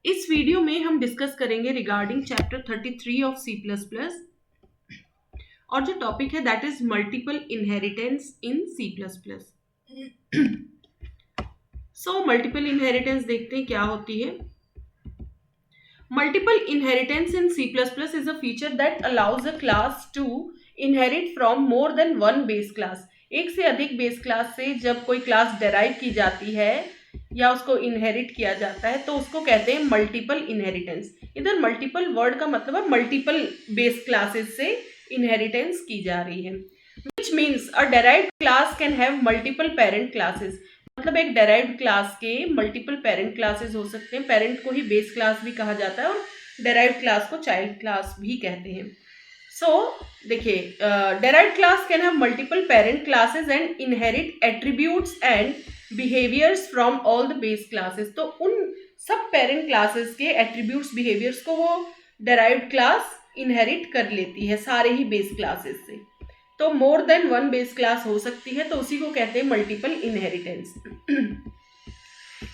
इस वीडियो में हम डिस्कस करेंगे regarding chapter 33 of C plus plus और जो टॉपिक है that is multiple inheritance in C plus plus. So multiple inheritance देखते हैं क्या होती है। Multiple inheritance in C plus plus is a feature that allows a class to inherit from more than one base class. एक से अधिक base class से जब कोई क्लास डेराइव की जाती है या उसको इनहेरिट किया जाता है तो उसको कहते हैं मल्टीपल इनहेरिटेंस। इधर मल्टीपल वर्ड का मतलब है मल्टीपल बेस क्लासेस से इनहेरिटेंस की जा रही है। Which means a derived class can have multiple parent classes. मतलब एक डेराइव्ड क्लास के मल्टीपल पेरेंट क्लासेस हो सकते हैं। पेरेंट को ही बेस क्लास भी कहा जाता है और डेराइव्ड क्लास को चाइल्ड क्लास भी कहते हैं। सो देखिए, derived class can have multiple parent classes and inherit attributes and behaviours from all the base classes. तो उन सब पेरेंट क्लासेस के एट्रीब्यूट्स बिहेवियर्स को वो डेराइव्ड क्लास इनहेरिट कर लेती है सारे ही बेस क्लासेस से। तो more than one base class हो सकती है, तो उसी को कहते हैं multiple inheritance.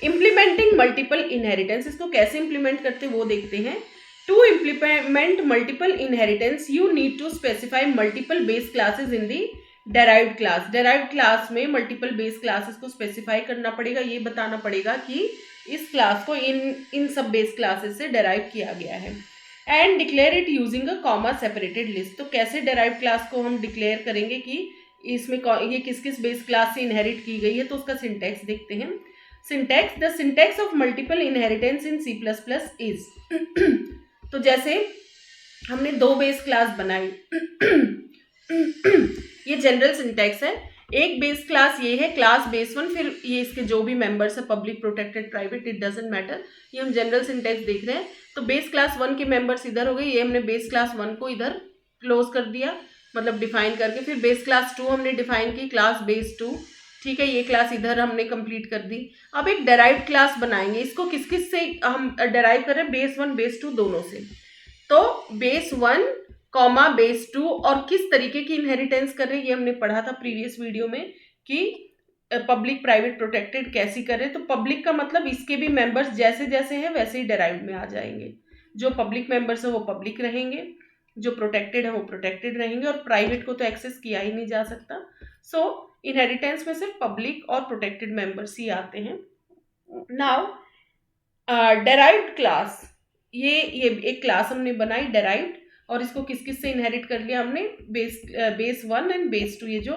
Implementing multiple inheritance, इसको कैसे इंप्लीमेंट करते हैं वो देखते हैं। To implement multiple inheritance you need to specify multiple base classes in the derived class. Derived class में मल्टीपल बेस क्लासेस को स्पेसिफाई करना पड़ेगा, ये बताना पड़ेगा कि इस क्लास को इन सब बेस क्लासेस से डेराइव किया गया है। And declare it using a comma separated list. तो कैसे डेराइव्ड क्लास को हम डिक्लेयर करेंगे कि इसमें ये किस किस बेस क्लास से इनहेरिट की गई है, तो उसका सिंटैक्स देखते हैं। Syntax, the syntax of multiple inheritance in C plus plus is. तो जैसे हमने दो बेस क्लास बनाई, ये जनरल सिंटैक्स है। एक बेस क्लास ये है क्लास बेस वन, फिर ये इसके जो भी मेंबर्स है public protected private it doesn't matter, ये हम जनरल सिंटैक्स देख रहे हैं। तो बेस क्लास वन के मेंबर्स इधर हो गए, ये हमने बेस क्लास वन को इधर क्लोज कर दिया, मतलब डिफाइन करके। फिर बेस क्लास टू हमने डिफाइन की, क्लास बेस टू, ठीक है, ये क्लास इधर हमने कंप्लीट कर दी। अब एक डेराइव्ड क्लास बनाएंगे, इसको किस किस से हम डेराइव कर रहे हैं, बेस वन बेस टू दोनों से। तो base one comma base two, और किस तरीके की इनहेरिटेंस कर रहे हैं ये हमने पढ़ा था प्रीवियस वीडियो में कि पब्लिक प्राइवेट प्रोटेक्टेड कैसी करें। तो पब्लिक का मतलब इसके भी मेंबर्स जैसे जैसे हैं वैसे ही डेराइव्ड में आ जाएंगे। जो पब्लिक मेंबर्स है वो पब्लिक रहेंगे, जो प्रोटेक्टेड है वो प्रोटेक्टेड रहेंगे, और प्राइवेट को तो एक्सेस किया ही नहीं जा सकता। सो इनहेरिटेंस में सिर्फ पब्लिक और प्रोटेक्टेड मेंबर्स ही आते हैं। नाउ डेराइव्ड क्लास, ये एक क्लास हमने बनाई डेराइव्ड, और इसको किस किस से इनहेरिट कर लिया हमने, base one and base two, ये जो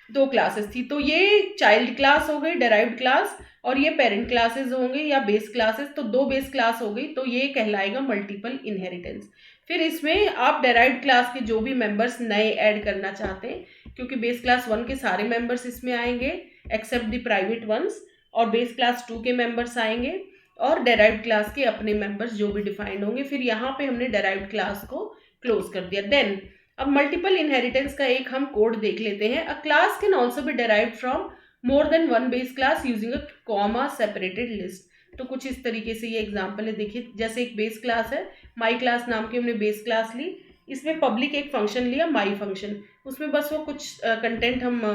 दो क्लासेस थी। तो ये चाइल्ड क्लास हो गई डेराइव्ड क्लास, और ये पेरेंट क्लासेस होंगे या बेस क्लासेस, तो दो बेस क्लास हो गई, तो ये कहलाएगा मल्टीपल इनहेरिटेंस। फिर इसमें आप डेराइव्ड क्लास के जो भी मेंबर्स नए ऐड करना चाहते हैं, क्योंकि बेस क्लास वन के सारे मेंबर्स इसमें आएंगे एक्सेप्ट द प्राइवेट वंस, और बेस क्लास टू के मेंबर्स आएंगे, और डेराइव्ड क्लास के अपने मेंबर्स जो भी डिफाइंड होंगे। फिर यहाँ पे हमने डेराइव्ड क्लास को क्लोज कर दिया। देन अब मल्टीपल इनहेरिटेंस का एक हम कोड देख लेते हैं। अ class can also be derived from more than one base class using a comma separated list. तो कुछ इस तरीके से ये एग्जांपल है। देखिए, जैसे एक बेस क्लास है, माई क्लास नाम की हमने बेस क्लास ली, इसमें पब्लिक एक फंक्शन लिया माई फंक्शन, उसमें बस वो कुछ कंटेंट हम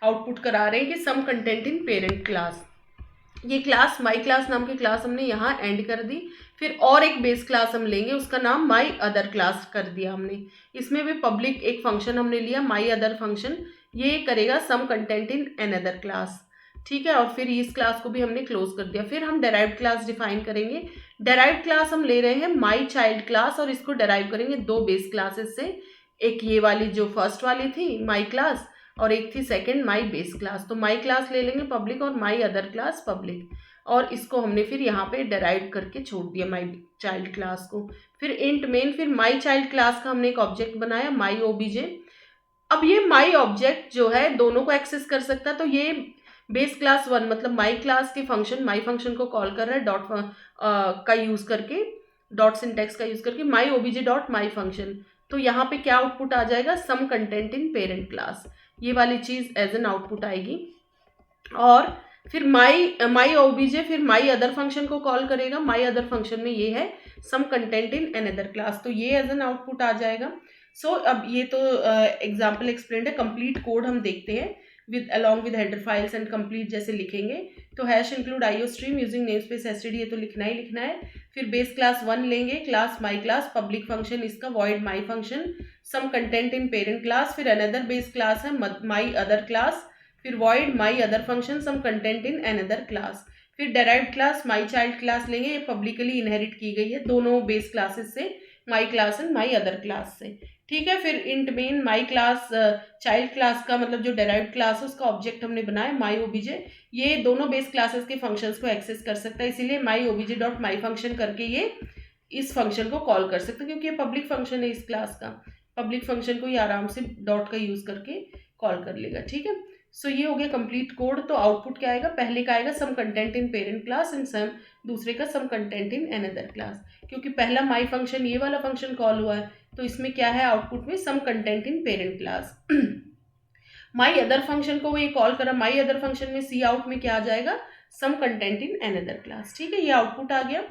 आउटपुट करा रहे हैं कि some content in parent class. ये क्लास माई क्लास नाम की क्लास हमने यहाँ एंड कर दी। फिर और एक बेस क्लास हम लेंगे, उसका नाम माई अदर क्लास कर दिया हमने। इसमें भी पब्लिक एक फंक्शन हमने लिया माई अदर फंक्शन, ये करेगा some content in another class, ठीक है। और फिर इस क्लास को भी हमने क्लोज कर दिया। फिर हम डेराइव्ड क्लास डिफाइन करेंगे। डेराइव्ड क्लास हम ले रहे हैं माई चाइल्ड क्लास, और इसको डेराइव करेंगे दो बेस क्लासेस से। एक ये वाली जो फर्स्ट वाली थी माई क्लास, और एक थी सेकंड माई बेस क्लास। तो माई क्लास ले लेंगे पब्लिक, और माई अदर क्लास पब्लिक, और इसको हमने फिर यहाँ पे डेराइव करके छोड़ दिया माई चाइल्ड क्लास को। फिर इंट मेन, फिर माई चाइल्ड क्लास का हमने एक ऑब्जेक्ट बनाया माई ओबीजे। अब ये माई ऑब्जेक्ट जो है दोनों को एक्सेस कर सकता है। तो ये बेस क्लास वन मतलब माई क्लास के फंक्शन माई फंक्शन को कॉल कर रहा है डॉट का यूज करके, डॉट सिंटेक्स का यूज करके my OBJ dot my function. तो यहाँ पे क्या आउटपुट आ जाएगा, some content in parent class, ये वाली चीज एज एन आउटपुट आएगी। और फिर माई ओबीजे फिर माई अदर फंक्शन को कॉल करेगा। माई अदर फंक्शन में ये है some content in another class, तो ये एज एन आउटपुट आ जाएगा। सो अब ये तो एग्जाम्पल एक्सप्लेन है। कंप्लीट कोड हम देखते हैं। With along with header files and complete जैसे लिखेंगे। तो hash include IO stream using namespace STD, ये तो लिखना ही लिखना है। फिर बेस क्लास 1 लेंगे, class my class, public function इसका void my function, some content in parent class. फिर अनदर बेस क्लास है माई अदर क्लास, फिर void my other function, some content in another class. फिर derived class my child class लेंगे, ये publicly inherit की गई है दोनों बेस क्लासेस से, my class and my other class से, ठीक है। फिर int main my class child class का मतलब जो डेराइव्ड क्लास है उसका ऑब्जेक्ट हमने बनाया माई ओबीजे, ये दोनों बेस क्लासेस के फंक्शंस को एक्सेस कर सकता है, इसीलिए माई ओबीजे डॉट माई फंक्शन करके ये इस फंक्शन को कॉल कर सकते हैं, क्योंकि ये पब्लिक फंक्शन है इस क्लास का। पब्लिक फंक्शन को ये आराम से डॉट का यूज करके कॉल कर लेगा, ठीक है। सो ये हो गया कंप्लीट कोड। तो आउटपुट क्या आएगा, पहले का आएगा some content in parent class and some, दूसरे का some content in another class. क्योंकि पहला माई फंक्शन ये वाला फंक्शन कॉल हुआ है, तो इसमें क्या है आउटपुट में some content in parent class. My other function को वो ये कॉल करा, माई अदर फंक्शन में सी आउट में क्या आ जाएगा, some content in another class, ठीक है। ये आउटपुट आ गया।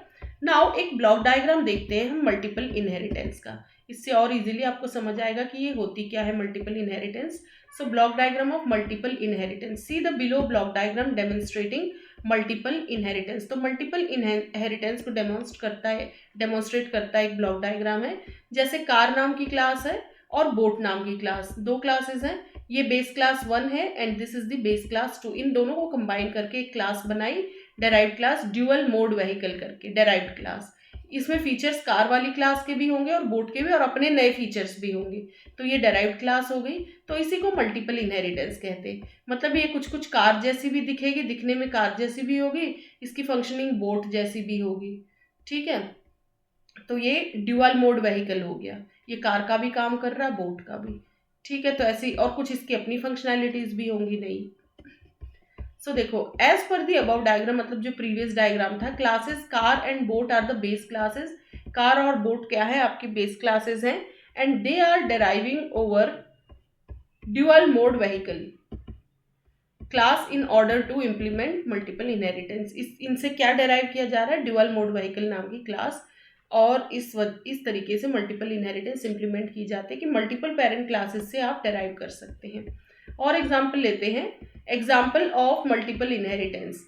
नाउ एक ब्लॉक डायग्राम देखते हैं हम मल्टीपल इनहेरिटेंस का, इससे और इजीली आपको समझ आएगा कि ये होती क्या है multiple inheritance. So block diagram of multiple inheritance, see the below block diagram demonstrating multiple inheritance. तो मल्टीपल इनहेरिटेंस को डेमोन्स्ट्रेट करता है एक ब्लॉक डायग्राम है। जैसे कार नाम की क्लास है और बोट नाम की क्लास, दो क्लासेस हैं, ये बेस क्लास 1 है and this is the base class 2, इन दोनों को कंबाइन करके एक क्लास बनाई derived class, dual mode vehicle करके डेराइव्ड क्लास। इसमें फीचर्स कार वाली क्लास के भी होंगे और बोट के भी, और अपने नए फीचर्स भी होंगे, तो ये डेराइव्ड क्लास हो गई। तो इसी को मल्टीपल इनहेरिटेंस कहते हैं। मतलब ये कुछ कुछ कार जैसी भी दिखेगी, दिखने में कार जैसी भी होगी, इसकी फंक्शनिंग बोट जैसी भी होगी, ठीक है। तो ये ड्यूअल मोड व्हीकल हो गया, ये कार का भी काम कर रहा है बोट का भी, ठीक है। तो ऐसी और कुछ इसकी अपनी फंक्शनैलिटीज भी होंगी नहीं। सो देखो as per the above diagram, मतलब जो प्रीवियस डायग्राम था, classes car and boat are the base classes. Car और बोट क्या है, आपकी बेस क्लासेस हैं and they are deriving over dual mode vehicle class in order to implement multiple inheritance. इनसे क्या डेराइव किया जा रहा है, ड्यूअल मोड व्हीकल नाम की क्लास, और इस तरीके से मल्टीपल इनहेरिटेंस इंप्लीमेंट की जाती है कि मल्टीपल पेरेंट क्लासेस से आप डेराइव कर सकते हैं। और एग्जाम्पल लेते हैं, example of multiple inheritance.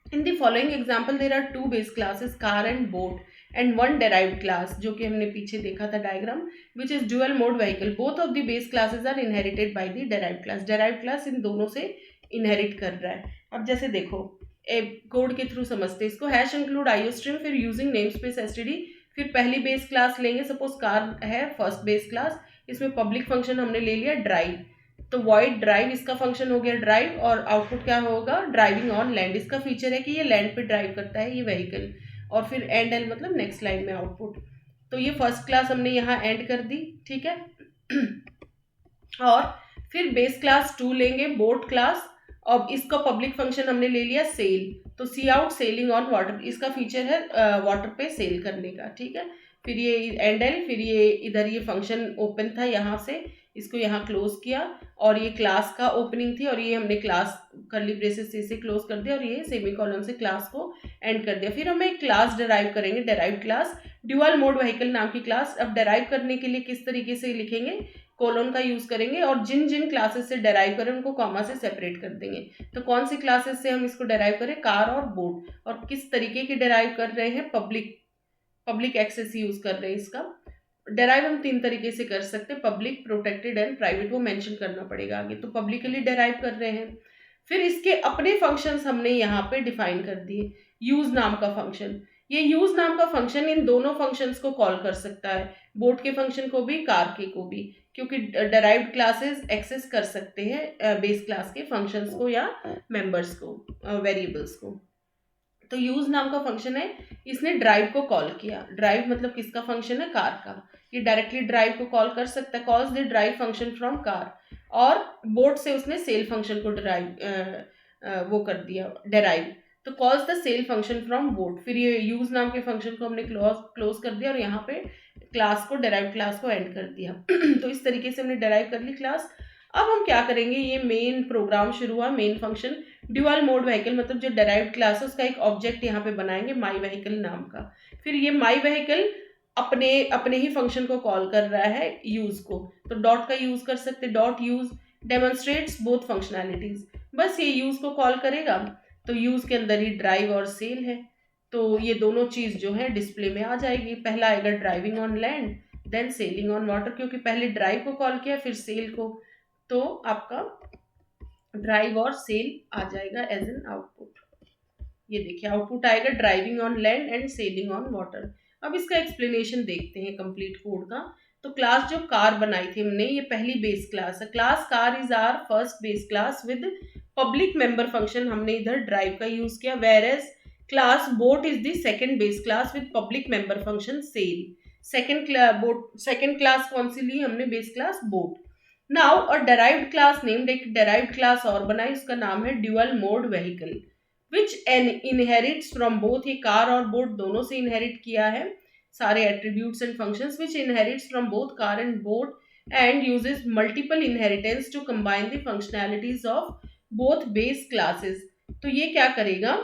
In the following example there are two base classes car and boat and one derived class, जो कि हमने पीछे देखा था diagram, which is dual mode vehicle. Both of the base classes are inherited by the derived class. Derived class इन दोनों से inherit कर रहा है। अब जैसे देखो कोड के थ्रू समझते हैं इसको, हैश इंक्लूड आईओ स्ट्रीम, फिर यूजिंग नेम स्पेस एसटीडी, फिर पहली बेस क्लास लेंगे, सपोज कार है फर्स्ट बेस क्लास, इसमें पब्लिक फंक्शन हमने ले लिया ड्राइव, तो वॉइड ड्राइव इसका फंक्शन हो गया ड्राइव, और आउटपुट क्या होगा, ड्राइविंग ऑन लैंड। इसका फीचर है कि ये लैंड पे ड्राइव करता है ये व्हीकल, और फिर एंड एल मतलब नेक्स्ट लाइन में आउटपुट। तो ये फर्स्ट क्लास हमने यहाँ एंड कर दी, ठीक है। और फिर बेस क्लास 2 लेंगे बोट क्लास, अब इसका पब्लिक फंक्शन हमने ले लिया सेल, तो सी आउट सेलिंग ऑन वाटर, इसका फीचर है वाटर पे सेल करने का, ठीक है। फिर ये एंड एल, फिर ये इधर ये फंक्शन ओपन था यहाँ से, इसको यहाँ क्लोज किया, और ये क्लास का ओपनिंग थी, और ये हमने क्लास कर्ली ब्रेसेस से इसे क्लोज कर दिया, और ये सेमीकोलन से क्लास को एंड कर दिया। फिर हम एक क्लास डेराइव करेंगे, derive class dual mode vehicle नाम की क्लास। अब डेराइव करने के लिए किस तरीके से लिखेंगे, कोलोन का यूज करेंगे, और जिन जिन क्लासेस से डेराइव करें उनको कॉमा से सेपरेट कर देंगे। तो कौन सी क्लासेस से हम इसको डेराइव करें, कार और बोट, और किस तरीके की डेराइव कर रहे हैं, पब्लिक एक्सेस यूज कर रहे हैं इसका। डेराइव हम 3 तरीके से कर सकते हैं, पब्लिक, प्रोटेक्टेड एंड प्राइवेट, वो मेंशन करना पड़ेगा आगे। तो पब्लिकली डेराइव कर रहे हैं। फिर इसके अपने फंक्शंस हमने यहाँ पे डिफाइन कर दिए। यूज नाम का फंक्शन, ये यूज नाम का फंक्शन इन दोनों फंक्शंस को कॉल कर सकता है, बोट के फंक्शन को भी, कार के को भी, क्योंकि डेराइव्ड क्लासेस एक्सेस कर सकते हैं बेस क्लास के फंक्शंस को या मेंबर्स को, वेरिएबल्स को। तो यूज नाम का फंक्शन है, इसने ड्राइव को कॉल किया। ड्राइव मतलब किसका फंक्शन है, कार का। ये डायरेक्टली ड्राइव को कॉल कर सकता है, calls the drive function from car. और बोट से उसने सेल फंक्शन को ड्राइव वो कर दिया डेराइव, तो calls the sail function from boat. फिर ये यूज नाम के फंक्शन को हमने क्लोज कर दिया, और यहाँ पे क्लास को, डेराइव क्लास को एंड कर दिया। तो इस तरीके से हमने डेराइव कर ली क्लास। अब हम क्या करेंगे, ये मेन प्रोग्राम शुरू हुआ, main function dual mode vehicle, मतलब जो डेराइव्ड क्लास है उसका एक ऑब्जेक्ट यहाँ पे बनाएंगे माई व्हीकल नाम का। फिर ये माई व्हीकल अपने ही फंक्शन को कॉल कर रहा है यूज को, तो डॉट का यूज कर सकते, dot use demonstrates both functionalities. बस ये यूज को कॉल करेगा, तो यूज के अंदर ही ड्राइव और सेल है, तो ये दोनों चीज जो है डिस्प्ले में आ जाएगी। पहला आएगा driving on land, then sailing on water, क्योंकि पहले ड्राइव को कॉल किया फिर सेल को, तो आपका ड्राइव और सेल आ जाएगा एज एन आउटपुट। ये देखिए आउटपुट आएगा driving on land and selling on water. अब इसका एक्सप्लेनेशन देखते हैं कंप्लीट कोड का। तो क्लास जो कार बनाई थी हमने, ये पहली बेस क्लास है। Class car is our first base class with public member function, हमने इधर ड्राइव का यूज किया। Where class boat is the second base class with public member function sail. Second class कौन सी ली हमने? Base class boat. Now a derived class named, एक derived class और बनाई, उसका नाम है dual mode vehicle which inherits from both, ये कार और बोट दोनों से इनहेरिट किया है सारे attributes and functions, which inherits from both car and boat and uses multiple inheritance to combine the functionalities of both base classes. तो ये क्या करेगा,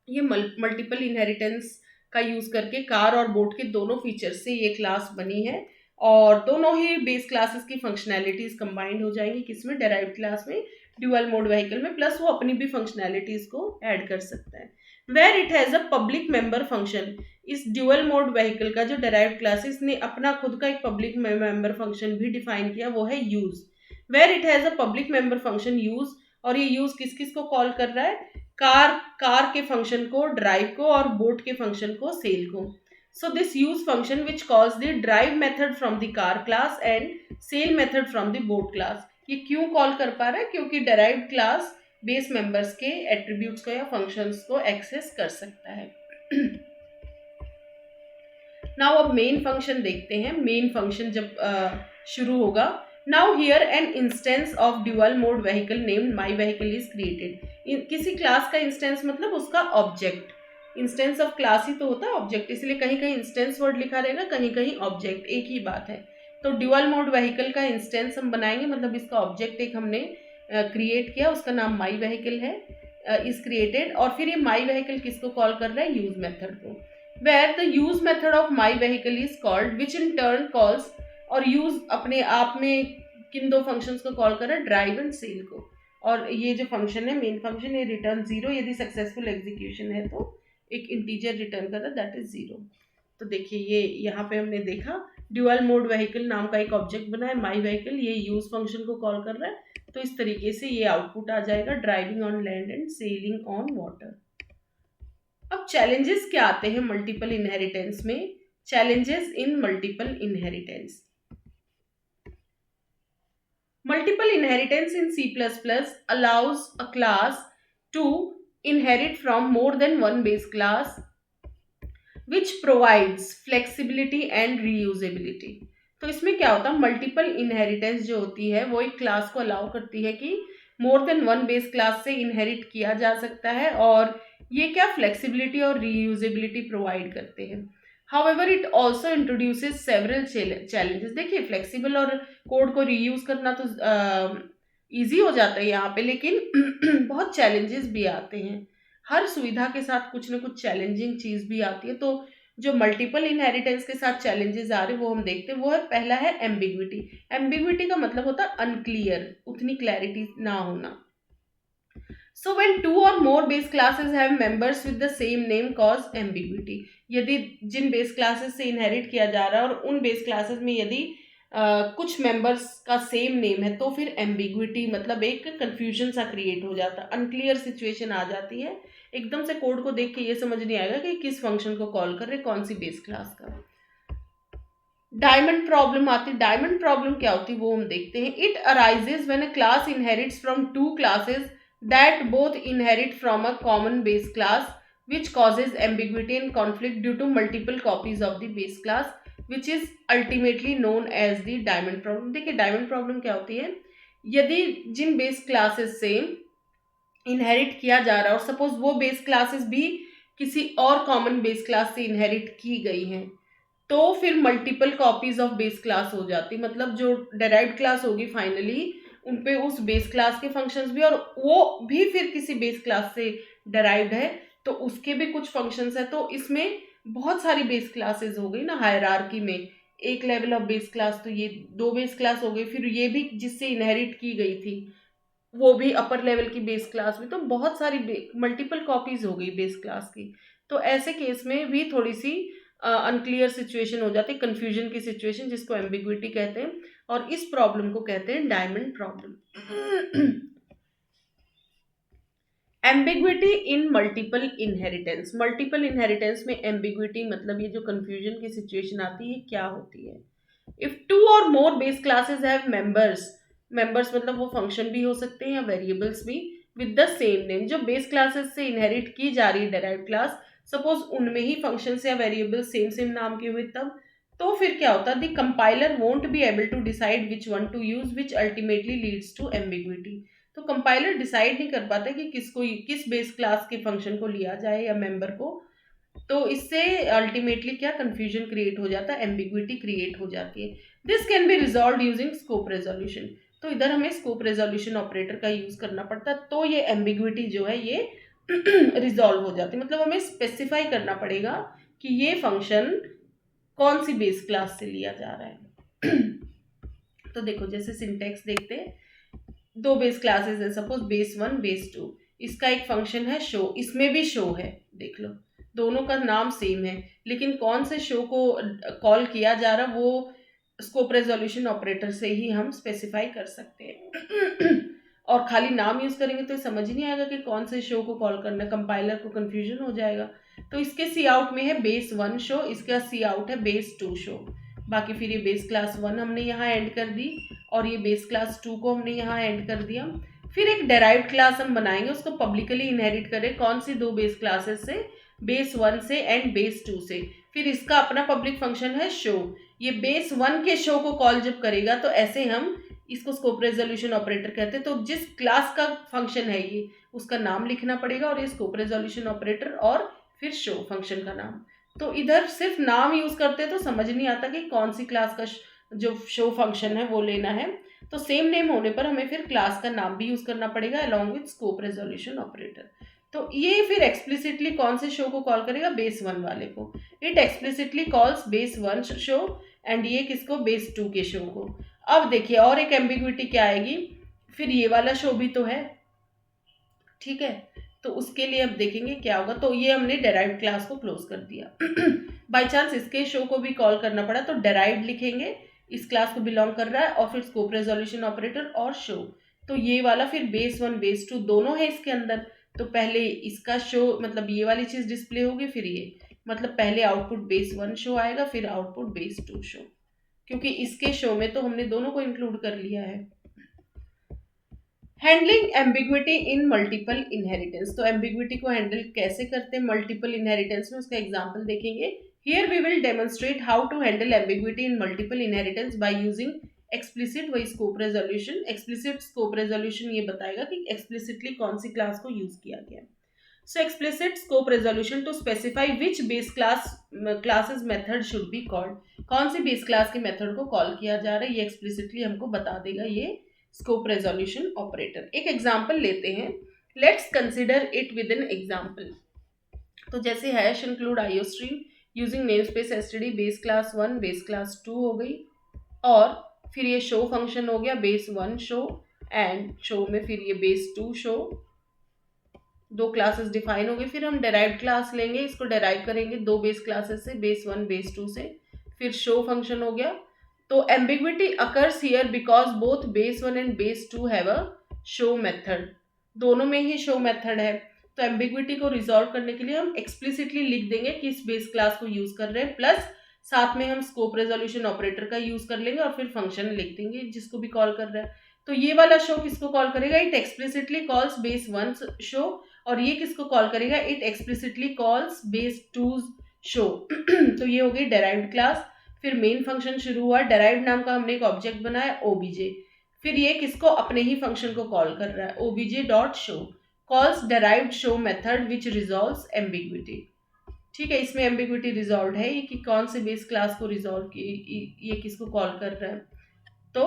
ये मल्टीपल इनहेरिटेंस का यूज करके कार और बोट के दोनों फीचर्स से ये क्लास बनी है, और दोनों ही बेस क्लासेस की फंक्शनैलिटीज कंबाइंड हो जाएंगी किसमें? डेराइव्ड क्लास में, ड्यूअल मोड व्हीकल में, प्लस वो अपनी भी फंक्शनैलिटीज को ऐड कर सकता है। Where it has a public member function, इस ड्यूअल मोड व्हीकल का जो डेराइव्ड क्लास है इसने अपना खुद का एक पब्लिक मेंबर फंक्शन भी डिफाइन किया, वो है use. Where it has a public member function use, और ये यूज किस किस को कॉल कर रहा है? कार के फंक्शन को, ड्राइव को, और बोट के फंक्शन को, सेल को। So this use function which calls the drive method from the car class and sale method from the boat class, ये क्यों कॉल कर पा रहा है? क्योंकि derived क्लास बेस मेंबर्स के एट्रीब्यूट्स को या फंक्शंस को एक्सेस कर सकता है। नाउ अब मेन फंक्शन देखते हैं। मेन फंक्शन जब शुरू होगा, now here an instance of dual mode vehicle named my vehicle is created. किसी क्लास का इंस्टेंस मतलब उसका ऑब्जेक्ट, इंस्टेंस ऑफ क्लास ही तो होता है ऑब्जेक्ट, इसलिए कहीं कहीं इंस्टेंस वर्ड लिखा रहेगा, कहीं कहीं ऑब्जेक्ट, एक ही बात है। तो ड्यूअल मोड व्हीकल का इंस्टेंस हम बनाएंगे, मतलब इसका ऑब्जेक्ट एक हमने क्रिएट किया, उसका नाम माई व्हीकल है, इज क्रिएटेड। और फिर ये माई व्हीकल किसको कॉल कर रहा है? यूज मेथड को। Where the use method of my vehicle is called, which in turn calls, और यूज अपने आप में किन दो फंक्शंस को कॉल कर रहा है? ड्राइव एंड सेल को। और ये जो फंक्शन है मेन फंक्शन, ये रिटर्न 0, यदि सक्सेसफुल एग्जीक्यूशन है तो एक इंटीजर रिटर्न कर रहा है, दैट इज 0। तो देखिए ये यहाँ पे हमने देखा ड्यूअल मोड व्हीकल नाम का एक ऑब्जेक्ट बना है माई व्हीकल, ये यूज फंक्शन को कॉल कर रहा है, तो इस तरीके से ये आउटपुट आ जाएगा driving on land and selling on water. अब चैलेंजेस क्या आते हैं मल्टीपल इनहेरिटेंस में? Challenges in multiple inheritance. Multiple inheritance in C++ allows a class to inherit from more than one base class which provides flexibility and reusability। तो इसमें क्या होता है? मल्टीपल इनहेरिटेंस जो होती है वो एक क्लास को अलाउ करती है कि मोर देन वन बेस क्लास से इनहेरिट किया जा सकता है, और ये क्या फ्लेक्सिबिलिटी और रीयूजेबिलिटी प्रोवाइड करते हैं। However, it also introduces several challenges। देखिए फ्लेक्सिबल और कोड को रीयूज करना तो ईजी हो जाता है यहाँ पे, लेकिन बहुत चैलेंजेस भी आते हैं। हर सुविधा के साथ कुछ ना कुछ चैलेंजिंग चीज भी आती है। तो जो मल्टीपल इनहेरिटेंस के साथ चैलेंजेस आ रहे हैं वो हम देखते हैं, वो है पहला है एम्बिग्विटी। एम्बिग्विटी का मतलब होता है अनक्लियर, उतनी क्लैरिटी ना होना। So when two or more base classes have members with the same name cause ambiguity। यदि जिन बेस क्लासेस से इनहेरिट किया जा रहा है और उन बेस क्लासेस में यदि कुछ मेंबर्स का सेम नेम है, तो फिर एम्बिग्विटी मतलब एक कंफ्यूजन सा क्रिएट हो जाता है, अनक्लियर सिचुएशन आ जाती है। एकदम से कोड को देख के ये समझ नहीं आएगा कि किस फंक्शन को कॉल कर रहे, कौन सी बेस क्लास का। डायमंड प्रॉब्लम आती है। डायमंड प्रॉब्लम क्या होती है वो हम देखते हैं। It arises when a class inherits from two classes that both inherit from a common base class, which causes ambiguity and conflict due to multiple copies of the base class, which is ultimately known as the diamond problem। देखिए diamond problem क्या होती है? यदि जिन base classes से inherit किया जा रहा है और सपोज वो बेस क्लासेस भी किसी और कॉमन बेस क्लास से इनहेरिट की गई हैं, तो फिर multiple copies of base class हो जाती, मतलब जो डेराइव्ड क्लास होगी फाइनली उन पे उस बेस क्लास के फंक्शंस भी, और वो भी फिर किसी बेस क्लास से डेराइव्ड है तो उसके भी कुछ फंक्शंस है। तो इसमें बहुत सारी बेस क्लासेस हो गई ना हायरार्की में, एक लेवल ऑफ बेस क्लास, तो ये 2 बेस क्लास हो गई, फिर ये भी जिससे इनहेरिट की गई थी वो भी अपर लेवल की बेस क्लास हुई, तो बहुत सारी मल्टीपल कॉपीज हो गई बेस क्लास की। तो ऐसे केस में भी थोड़ी सी अनक्लियर सिचुएशन हो जाती है, कंफ्यूजन की सिचुएशन, जिसको एम्बिग्विटी कहते हैं, और इस प्रॉब्लम को कहते हैं diamond problem. Ambiguity in multiple inheritance. Multiple inheritance में एम्बिग्विटी मतलब ये जो कंफ्यूजन की सिचुएशन आती है क्या होती है? If two or more base classes have members, members मतलब वो फंक्शन भी हो सकते हैं या वेरिएबल्स भी, विद द सेम नेम, जो बेस क्लासेस से इनहेरिट की जा रही है डेराइव्ड क्लास, सपोज उनमें ही फंक्शंस या वेरिएबल्स सेम सेम नाम के हुए, तब तो फिर क्या होता है, the compiler won't be able to decide which one to use, which ultimately leads to ambiguity. तो कंपाइलर डिसाइड नहीं कर पाता कि किस बेस क्लास के फंक्शन को लिया जाए या मेंबर को, तो इससे अल्टीमेटली क्या कंफ्यूजन क्रिएट हो जाता है, एम्बिग्विटी क्रिएट हो जाती है। This can be resolve using scope resolution. तो इधर हमें स्कोप रेजोल्यूशन ऑपरेटर का यूज करना पड़ता है, तो ये एम्बिग्विटी जो है ये रिजॉल्व हो जाती है। मतलब हमें स्पेसिफाई करना पड़ेगा कि ये फंक्शन कौन सी बेस क्लास से लिया जा रहा है। तो देखो जैसे सिंटेक्स देखते हैं, 2 बेस क्लासेस है, सपोज बेस 1 बेस 2, इसका एक फंक्शन है शो, इसमें भी शो है, देख लो दोनों का नाम सेम है, लेकिन कौन से शो को कॉल किया जा रहा वो स्कोप रेजोल्यूशन ऑपरेटर से ही हम स्पेसिफाई कर सकते हैं। और खाली नाम यूज करेंगे तो समझ नहीं आएगा कि कौन से शो को कॉल करना है, कंपाइलर को कंफ्यूजन हो जाएगा। तो इसके सी आउट में है बेस 1 शो, इसका सी आउट है बेस 2 शो। बाकी फिर ये बेस क्लास 1 हमने यहाँ एंड कर दी और ये बेस क्लास 2 को हमने यहाँ एंड कर दिया। फिर एक डेराइव्ड क्लास हम बनाएंगे, उसको पब्लिकली इनहेरिट करें, कौन सी 2 बेस क्लासेस से, बेस 1 से एंड बेस 2 से। फिर इसका अपना पब्लिक फंक्शन है शो। ये बेस 1 के शो को कॉल जब करेगा तो ऐसे हम इसको स्कोप रेजोल्यूशन ऑपरेटर कहते हैं। तो जिस क्लास का फंक्शन है ये, उसका नाम लिखना पड़ेगा, और ये स्कोप रेजोल्यूशन ऑपरेटर और फिर शो फंक्शन का नाम। तो इधर सिर्फ नाम यूज करते तो समझ नहीं आता कि कौन सी क्लास का जो शो फंक्शन है वो लेना है। तो सेम नेम होने पर हमें फिर क्लास का नाम भी यूज करना पड़ेगा along with scope resolution operator. तो ये फिर एक्सप्लिसिटली कौन से शो को कॉल करेगा, बेस 1 वाले को। It explicitly calls base 1 show, and ये किसको, बेस 2 के शो को। अब देखिए और एक एम्बिग्विटी क्या आएगी, फिर ये वाला शो भी तो है, ठीक है, तो उसके लिए अब देखेंगे क्या होगा। तो ये हमने डेराइव्ड क्लास को क्लोज कर दिया। बाय चांस इसके शो को भी कॉल करना पड़ा तो डेराइव्ड लिखेंगे, इस क्लास को बिलोंग कर रहा है, और फिर स्कोप रेजोल्यूशन ऑपरेटर और शो। तो ये वाला फिर बेस 1 बेस 2 दोनों है इसके अंदर, तो पहले इसका शो मतलब ये वाली चीज डिस्प्ले होगी, फिर ये मतलब पहले आउटपुट बेस 1 शो आएगा, फिर आउटपुट बेस 2 शो, क्योंकि इसके शो में तो हमने दोनों को इंक्लूड कर लिया है। Handling ambiguity in multiple inheritance. तो एम्बिग्विटी को हैंडल कैसे करते हैं मल्टीपल इनहेरिटेंस में, उसका एग्जांपल देखेंगे। Here we will demonstrate how to handle ambiguity in multiple inheritance by using explicit वही scope resolution. Explicit scope resolution ये बताएगा कि एक्सप्लिसिटली कौन सी क्लास को यूज किया गया। So explicit scope resolution to specify which base classes method should be called. कौन सी बेस क्लास के मेथड को कॉल किया जा रहा है ये एक्सप्लिसिटली हमको बता देगा ये स्कोप रेजोल्यूशन ऑपरेटर। एक एग्जांपल लेते हैं, let's consider it with an example. तो जैसे hash include IO stream using namespace STD base class 1 base class 2 हो गई, और फिर ये शो फंक्शन हो गया बेस 1 शो, एंड शो में फिर ये बेस 2 शो, 2 क्लासेस डिफाइन हो गई। फिर हम डेराइव्ड क्लास लेंगे, इसको डेराइव करेंगे 2 बेस क्लासेस से, बेस 1 बेस 2 से, फिर शो फंक्शन हो गया। तो ambiguity occurs here because both base 1 and base 2 have a show method, दोनों में ही show method है। तो ambiguity को रिजॉल्व करने के लिए हम एक्सप्लिसिटली लिख देंगे कि इस बेस क्लास को यूज कर रहे हैं, प्लस साथ में हम स्कोप रेजोल्यूशन ऑपरेटर का यूज कर लेंगे और फिर फंक्शन लिख देंगे जिसको भी कॉल कर रहा है। तो ये वाला शो किसको कॉल करेगा, it explicitly calls base 1 show, और ये किसको कॉल करेगा, it explicitly calls base 2 show. तो ये हो गई डेराइव्ड क्लास। फिर मेन फंक्शन शुरू हुआ, डेराइव्ड नाम का हमने एक ऑब्जेक्ट बनाया ओबीजे, फिर ये किसको, अपने ही फंक्शन को कॉल कर रहा है, OBJ dot show calls derived show method विच रिजॉल्व्स एम्बिग्विटी। ठीक है, इसमें एम्बिग्विटी रिजॉल्व है कि कौन से बेस क्लास को रिजॉल्व की, ये किसको कॉल कर रहा है। तो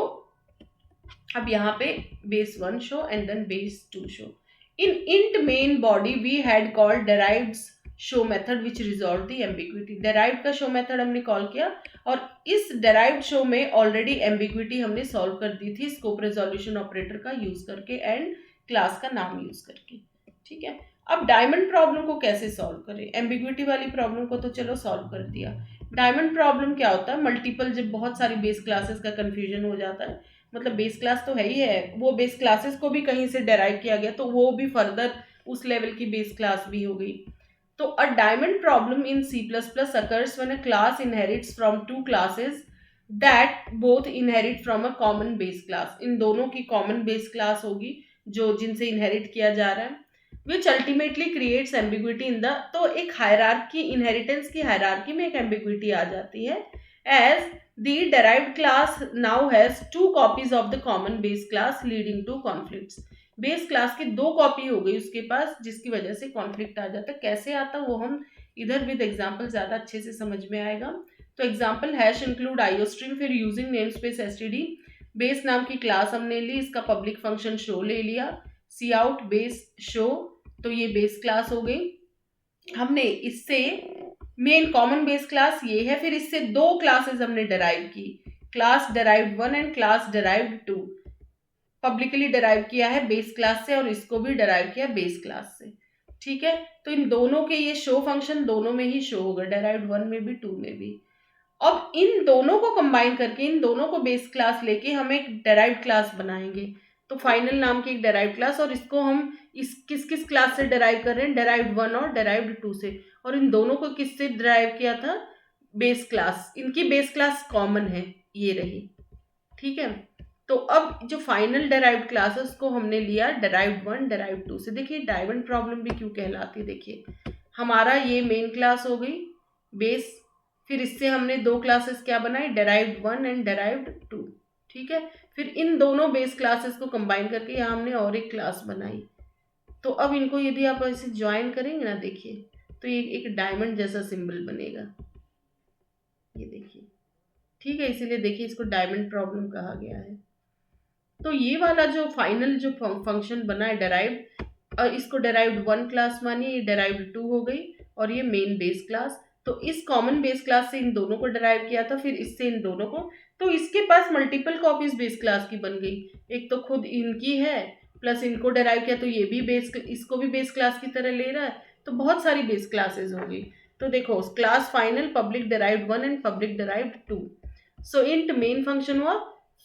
अब यहाँ पे base 1 show and then base 2 show. In int main body we had called derived show method which resolve the ambiguity. Derived का शो मेथड हमने कॉल किया और इस डेराइव्ड शो में ऑलरेडी एम्बिग्विटी हमने सॉल्व कर दी थी स्कोप रेजोल्यूशन ऑपरेटर का यूज करके एंड क्लास का नाम यूज करके। ठीक है, अब डायमंड प्रॉब्लम को कैसे सॉल्व करें? एम्बिग्विटी वाली प्रॉब्लम को तो चलो सॉल्व कर दिया। डायमंड प्रॉब्लम क्या होता है? मल्टीपल, जब बहुत सारी बेस क्लासेस का कंफ्यूजन हो जाता है, मतलब बेस क्लास तो है ही है, वो बेस क्लासेस को भी कहीं से डेराइव किया गया तो वो भी फर्दर उस लेवल की बेस क्लास भी हो गई। तो a diamond problem in C++ occurs when a class inherits from two classes that both inherit from a common base class। इन दोनों की कॉमन बेस क्लास होगी जो जिनसे इनहेरिट किया जा रहा है, which ultimately creates ambiguity in the, तो एक हायरार्की, इनहेरिटेंस की हायरार्की में एक एम्बिग्विटी आ जाती है as the derived class now has two copies of the common base class leading to conflicts। Base class की दो कॉपी हो गई उसके पास जिसकी वजह से कॉन्फ्लिक्ट आ जाता है। कैसे आता वो हम इधर विद एग्जांपल ज्यादा अच्छे से समझ में आएगा। तो एग्जांपल हैश इंक्लूड आईओस्ट्रीम, फिर using namespace STD, base नाम की क्लास हमने ली, इसका पब्लिक फंक्शन शो ले लिया, सी आउट बेस शो, तो ये बेस क्लास हो गई। हमने इससे मेन कॉमन बेस क्लास ये है, फिर इससे दो क्लासेस हमने डेराइव की, class derived 1 and class derived 2। Publicly derive किया है बेस क्लास से और इसको भी डेराइव किया बेस क्लास से। ठीक है, तो इन दोनों के ये शो फंक्शन दोनों में ही शो होगा, डेराइव्ड 1 में भी 2 में भी। अब इन दोनों को कंबाइन करके, इन दोनों को बेस क्लास लेके हम एक डेराइव्ड क्लास बनाएंगे। तो फाइनल नाम की एक डेराइव्ड क्लास, और इसको हम इस किस किस क्लास से डेराइव कर रहे हैं? डेराइव्ड 1 और डेराइव्ड 2 से। और इन दोनों को किससे डेराइव किया था? Base class. इनकी बेस क्लास कॉमन है, ये रही। ठीक है, तो अब जो फाइनल डेराइव्ड क्लास है उसको हमने लिया डेराइव्ड 1 डेराइव्ड 2 से। देखिए डायमंड प्रॉब्लम भी क्यों कहलाती है। देखिए हमारा ये मेन क्लास हो गई बेस, फिर इससे हमने दो क्लासेस क्या बनाई? Derived 1 and derived 2। ठीक है, फिर इन दोनों बेस क्लासेस को कंबाइन करके यहाँ हमने और एक क्लास बनाई। तो अब इनको यदि आप ऐसे ज्वाइन करेंगे ना, देखिए तो ये एक डायमंड जैसा सिंबल बनेगा, ये देखिए। ठीक है, इसीलिए देखिए इसको डायमंड प्रॉब्लम कहा गया है। तो ये वाला जो फाइनल जो फंक्शन बना है डेराइव्ड, इसको डेराइव्ड 1 क्लास मानिए, ये डेराइव्ड 2 हो गई और ये मेन बेस क्लास। तो इस कॉमन बेस क्लास से इन दोनों को डेराइव किया था, फिर इससे इन दोनों को, तो इसके पास मल्टीपल कॉपीज बेस क्लास की बन गई। एक तो खुद इनकी है प्लस इनको डेराइव किया तो ये भी बेस, इसको भी बेस क्लास की तरह ले रहा है, तो बहुत सारी बेस क्लासेस होगी। तो देखो class final public derived 1 and public derived 2। So int main function हुआ,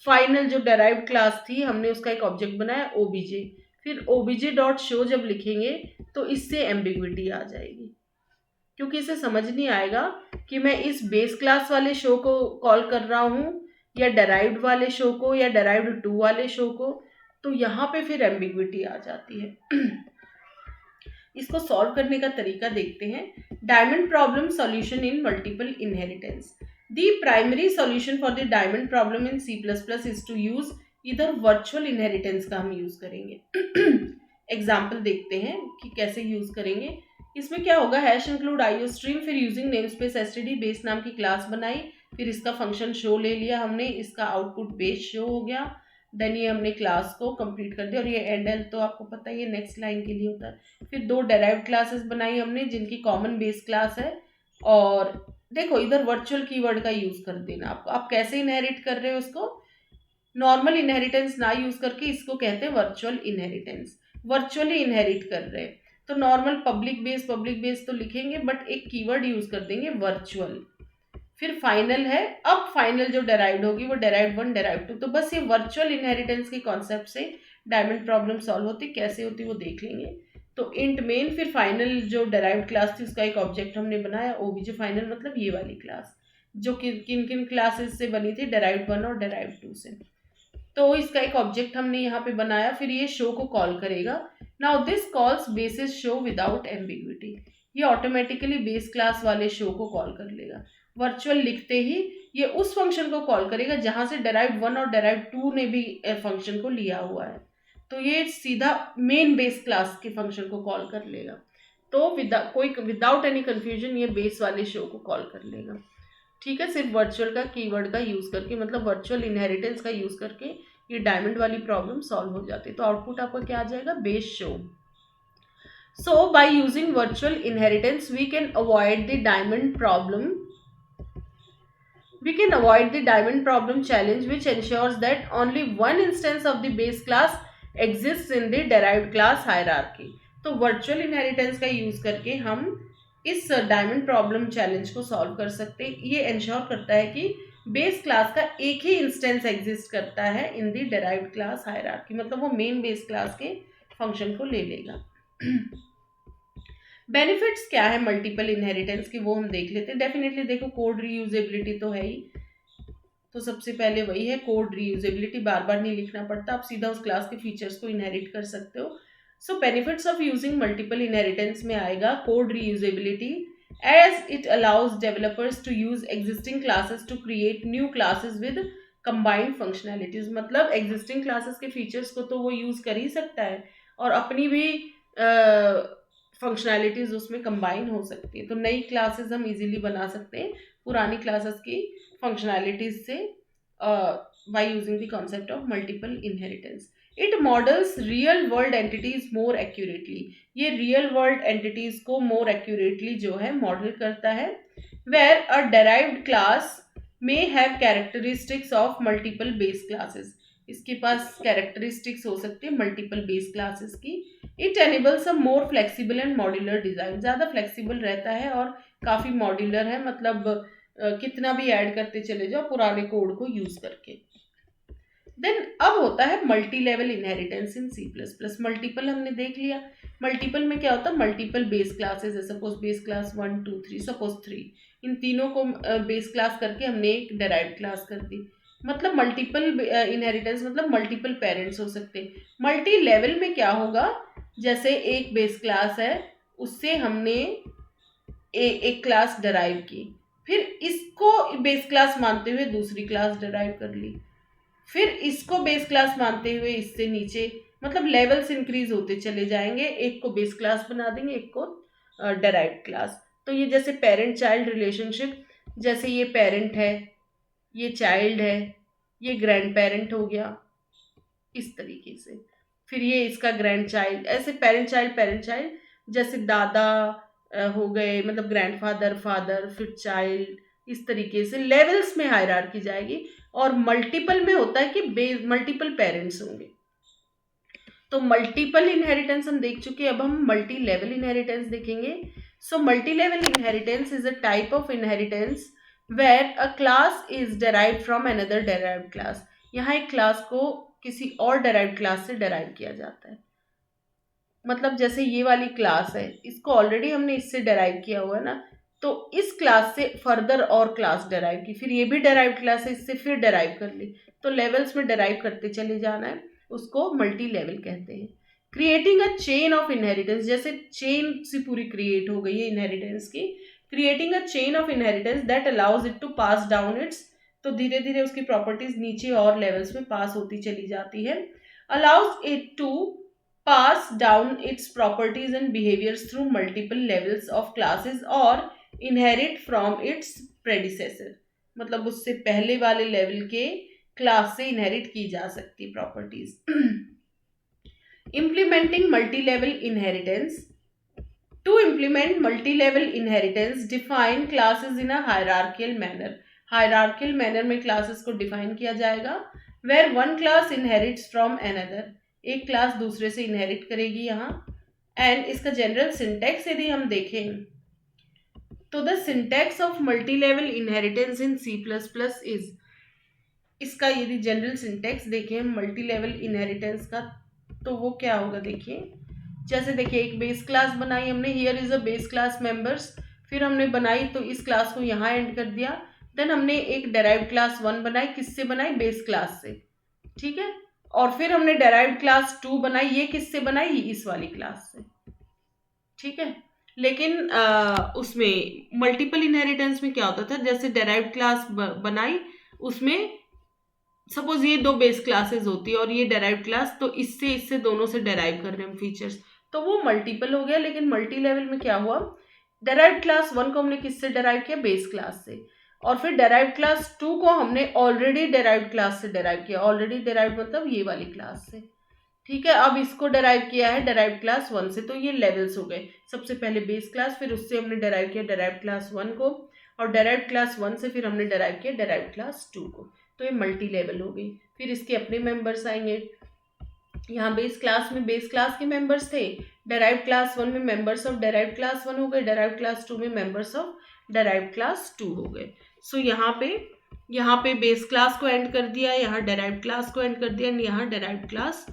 फाइनल जो डेराइव्ड क्लास थी हमने उसका एक ऑब्जेक्ट बनाया ओबीजे, फिर ओबीजे डॉट शो जब लिखेंगे तो इससे एम्बिग्विटी आ जाएगी, क्योंकि इसे समझ नहीं आएगा कि मैं इस बेस क्लास वाले शो को कॉल कर रहा हूं या डेराइव्ड वाले शो को या डेराइव्ड 2 वाले शो को, तो यहाँ पे फिर एम्बिग्विटी आ जाती है। इसको सॉल्व करने का तरीका देखते हैं। Diamond problem solution in multiple inheritance. The primary solution for the diamond problem in C++ is to use either virtual inheritance का हम यूज करेंगे। एग्जाम्पल देखते हैं कि कैसे यूज करेंगे। इसमें क्या होगा, हैश इंक्लूड आईओ स्ट्रीम, फिर using namespace STD, base नाम की क्लास बनाई, फिर इसका फंक्शन शो ले लिया हमने, इसका आउटपुट बेस शो हो गया, देन ये हमने क्लास को कंप्लीट कर दिया। और ये एंड एल तो आपको पता ही है नेक्स्ट लाइन के लिए होता है। फिर दो डेराइव्ड क्लासेस बनाई हमने जिनकी कॉमन बेस क्लास है, और देखो इधर वर्चुअल कीवर्ड का यूज कर देना आपको। आप कैसे इनहेरिट कर रहे हो उसको? नॉर्मल इनहेरिटेंस ना यूज करके इसको कहते हैं वर्चुअल इनहेरिटेंस। वर्चुअली इनहेरिट कर रहे हैं तो नॉर्मल पब्लिक बेस तो लिखेंगे, बट एक कीवर्ड यूज कर देंगे वर्चुअल। फिर फाइनल है, अब फाइनल जो डेराइव्ड होगी वो डेराइव्ड 1 डेराइव्ड 2। तो बस ये वर्चुअल इनहेरिटेंस के कॉन्सेप्ट से डायमंड प्रॉब्लम सॉल्व होती, कैसे होती वो देख लेंगे। तो इंट मेन, फिर फाइनल जो डेराइव्ड क्लास थी उसका एक ऑब्जेक्ट हमने बनाया ओबीजे फाइनल, मतलब ये वाली क्लास जो किन किन क्लासेस से बनी थी, डेराइव्ड 1 और डेराइव्ड 2 से। तो इसका एक ऑब्जेक्ट हमने यहाँ पे बनाया, फिर ये शो को कॉल करेगा। Now this calls basis show without ambiguity. ये ऑटोमेटिकली बेस क्लास वाले शो को कॉल कर लेगा। वर्चुअल लिखते ही ये उस फंक्शन को कॉल करेगा जहां से डेराइव्ड 1 और डेराइव्ड 2 ने भी फंक्शन को लिया हुआ है। तो ये सीधा मेन बेस क्लास के फंक्शन को कॉल कर लेगा। तो विदाउट एनी कंफ्यूजन ये बेस वाले शो को कॉल कर लेगा। ठीक है, सिर्फ वर्चुअल का कीवर्ड का यूज करके, मतलब वर्चुअल इनहेरिटेंस का यूज करके ये डायमंड वाली प्रॉब्लम सॉल्व हो जाती है। तो आउटपुट आपका क्या आ जाएगा? Base show. So by using virtual inheritance, we can avoid the diamond problem. We can avoid the diamond problem challenge, which ensures that only one instance of the base class exists in the derived class hierarchy. तो virtual inheritance का use करके हम इस diamond problem challenge को solve कर सकते हैं. ये इंश्योर करता है कि बेस क्लास का एक ही इंस्टेंस एग्जिस्ट करता है इन दी डेराइव्ड क्लास हायरार्की, मतलब वो मेन बेस क्लास के फंक्शन को ले लेगा. बेनिफिट्स क्या है मल्टीपल इनहेरिटेंस की वो हम देख लेते हैं. डेफिनेटली देखो कोड रीयूजेबिलिटी तो है ही, तो सबसे पहले वही है कोड रीयूजेबिलिटी. बार बार नहीं लिखना पड़ता, आप सीधा उस क्लास के फीचर्स को इनहेरिट कर सकते हो. So benefits of using multiple inheritance में आएगा code reusability, as it allows developers to use existing classes to create new classes with combined functionalities. मतलब एग्जिस्टिंग क्लासेस के फीचर्स को तो वो यूज कर ही सकता है और अपनी भी फंक्शनैलिटीज उसमें कंबाइन हो सकती है. तो नई क्लासेस हम इजीली बना सकते हैं पुरानी क्लासेस की फंक्शनैलिटीज से by using the concept of multiple inheritance. It models real world entities more accurately. ये रियल वर्ल्ड एंटिटीज को मोर एक्यूरेटली जो है मॉडल करता है. Where a derived class may have characteristics of multiple base classes. इसके पास characteristics हो सकती है मल्टीपल बेस क्लासेस की. It enables a more flexible and modular design. ज़्यादा फ्लेक्सिबल रहता है और काफ़ी मॉड्यूलर है, मतलब कितना भी ऐड करते चले जाओ पुराने कोड को यूज करके. देन अब होता है multi level inheritance in C++. Multiple हमने देख लिया. मल्टीपल में क्या होता है, मल्टीपल बेस क्लासेस है. सपोज बेस क्लास 1 2 3, सपोज 3, इन तीनों को बेस क्लास करके हमने एक डेराइव्ड क्लास कर दी. मतलब मल्टीपल इनहेरिटेंस मतलब मल्टीपल पेरेंट्स हो सकते हैं. मल्टी लेवल में क्या होगा, जैसे एक बेस क्लास है उससे हमने एक क्लास डेराइव की, फिर इसको बेस क्लास मानते हुए दूसरी क्लास डेराइव कर ली, फिर इसको बेस क्लास मानते हुए इससे नीचे, मतलब लेवल्स इंक्रीज होते चले जाएंगे. एक को बेस क्लास बना देंगे, एक को डेराइव्ड क्लास. तो ये जैसे पेरेंट चाइल्ड रिलेशनशिप, जैसे ये पेरेंट है, ये चाइल्ड है, ये ग्रैंड पेरेंट हो गया इस तरीके से, फिर ये इसका ग्रैंड चाइल्ड, ऐसे पेरेंट चाइल्ड, जैसे दादा हो गए, मतलब ग्रैंडफादर, फादर, फिर चाइल्ड, इस तरीके से लेवल्स में हायरार्की जाएगी. और मल्टीपल में होता है कि मल्टीपल पेरेंट्स होंगे. तो मल्टीपल इनहेरिटेंस हम देख चुके, अब हम मल्टी लेवल इनहेरिटेंस देखेंगे. So multi level inheritance is a type of inheritance where a class is derived from another derived class. यहाँ एक क्लास को किसी और डेराइव्ड क्लास से डेराइव किया जाता है. मतलब जैसे ये वाली क्लास है, इसको ऑलरेडी हमने इससे डेराइव किया हुआ है ना, तो इस क्लास से फर्दर और क्लास डेराइव की, फिर ये भी डेराइव क्लास है, इससे फिर डेराइव कर ली. तो लेवल्स में डेराइव करते चले जाना है, उसको मल्टी लेवल कहते हैं. Creating a chain of inheritance, जैसे चेन सी पूरी क्रिएट हो गई है इनहेरिटेंस की. Creating a chain of inheritance that allows it to pass down its, तो धीरे धीरे उसकी प्रॉपर्टीज नीचे और लेवल्स में पास होती चली जाती है. Allows it to pass down its properties and behaviours through multiple levels of classes और इनहेरिट फ्रॉम इट्स प्रेडिसेसर. मतलब उससे पहले वाले लेवल के क्लास से इनहेरिट की जा सकती properties. Implementing multi-level inheritance. To implement multi-level inheritance, define classes in a hierarchical manner. Hierarchical manner में classes को define किया जाएगा. Where one class inherits from another. एक class दूसरे से inherit करेगी यहाँ. And इसका general syntax यदि हम देखें, तो the syntax of multi-level inheritance in C++ is, इसका यदि जनरल सिंटेक्स देखें मल्टी लेवल इनहेरिटेंस का, तो वो क्या होगा देखिए. जैसे देखिए एक बेस क्लास बनाई हमने, here is a base class members, फिर हमने बनाई तो इस क्लास को यहाँ एंड कर दिया. देन हमने एक डेराइव्ड क्लास 1 बनाई, किससे बनाई, बेस क्लास से, ठीक है. और फिर हमने डेराइव्ड क्लास 2 बनाई, ये किससे बनाई, इस वाली क्लास से, ठीक है. लेकिन उसमें मल्टीपल इनहेरिटेंस में क्या होता था, जैसे डेराइव्ड क्लास बनाई, उसमें सपोज ये दो बेस क्लासेस होती है और ये डेराइव्ड क्लास, तो इससे दोनों से डेराइव कर रहे हैं हम फीचर्स, तो वो मल्टीपल हो गया. लेकिन मल्टी लेवल में क्या हुआ, डेराइव्ड क्लास 1 को हमने किससे डेराइव किया, बेस क्लास से, और फिर डेराइव्ड क्लास 2 को हमने ऑलरेडी डेराइव्ड क्लास से डेराइव किया. ऑलरेडी डेराइव्ड मतलब ये वाली क्लास से. ठीक है, अब इसको डेराइव किया है डेराइव क्लास 1 से, तो ये लेवल्स हो गए। सबसे पहले बेस क्लास, फिर उससे हमने डेराइव किया डेराइव क्लास 1 को, और डेराइव क्लास 1 से फिर हमने डेराइव किया डेराइव क्लास 2 को। तो ये मल्टी लेवल हो गई। फिर इसके अपने मेंबर्स आएंगे। यहाँ बेस क्लास में बेस क्लास के मेंबर्स थे, डेराइव क्लास 1 में मेंबर्स ऑफ डेराइव क्लास 1 हो गए, डेराइव क्लास 2 में मेंबर्स ऑफ डेराइव क्लास 2 हो गए। सो यहाँ पे बेस क्लास को एंड कर दिया, यहाँ डेराइव क्लास को एंड कर दिया, एंड यहाँ डेराइव क्लास